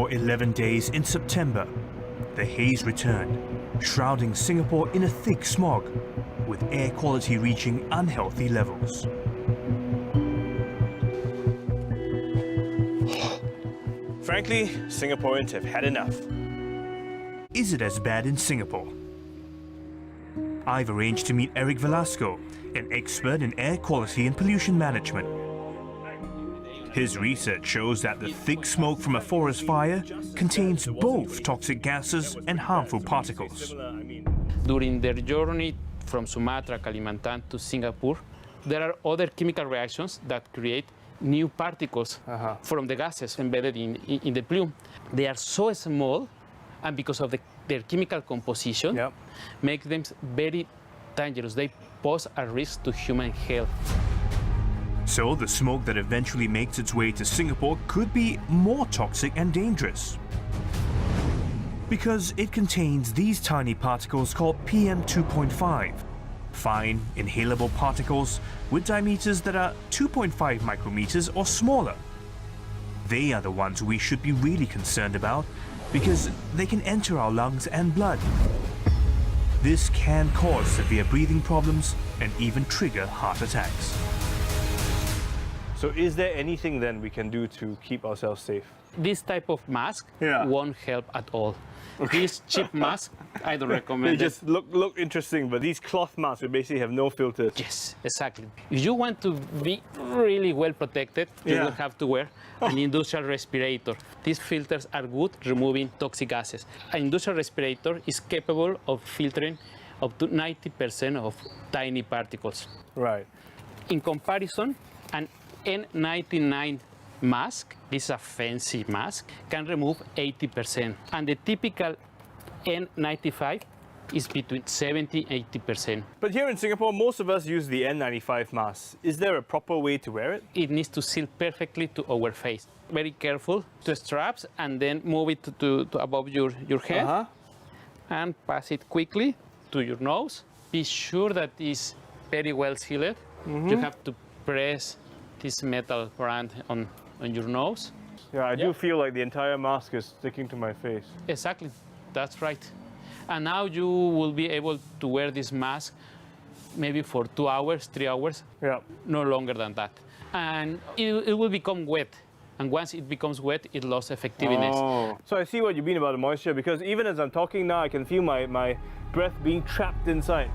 For 11 days in September, the haze returned, shrouding Singapore in a thick smog, with air quality reaching unhealthy levels. Frankly, Singaporeans have had enough. Is it as bad in Singapore? I've arranged to meet Erik Velasco, an expert in air quality and pollution management. His research shows that the thick smoke from a forest fire contains both toxic gases and harmful particles. During their journey from Sumatra, Kalimantan to Singapore, there are other chemical reactions that create new particles from the gases embedded in the plume. They are so small, and because of their chemical composition, make them very dangerous. They pose a risk to human health. So the smoke that eventually makes its way to Singapore could be more toxic and dangerous, because it contains these tiny particles called PM 2.5, fine inhalable particles with diameters that are 2.5 micrometers or smaller. They are the ones we should be really concerned about, because they can enter our lungs and blood. This can cause severe breathing problems and even trigger heart attacks. So is there anything then we can do to keep ourselves safe? This type of mask won't help at all. These cheap masks, I don't recommend They just look interesting, but these cloth masks will basically have no filters. Yes, exactly. If you want to be really well protected, you will have to wear an industrial respirator. These filters are good removing toxic gases. An industrial respirator is capable of filtering up to 90% of tiny particles. Right. In comparison, an N99 mask, this is a fancy mask, can remove 80%. And the typical N95 is between 70 and 80%. But here in Singapore, most of us use the N95 mask. Is there a proper way to wear it? It needs to seal perfectly to our face. Very careful to straps, and then move it to above your head and pass it quickly to your nose. Be sure that it's very well sealed. You have to press this metal brand on your nose. Yeah, I do feel like the entire mask is sticking to my face. Exactly, that's right. And now you will be able to wear this mask maybe for 2 hours, 3 hours, no longer than that. And it will become wet. And once it becomes wet, it loses effectiveness. Oh. So I see what you mean about the moisture, because even as I'm talking now, I can feel my breath being trapped inside.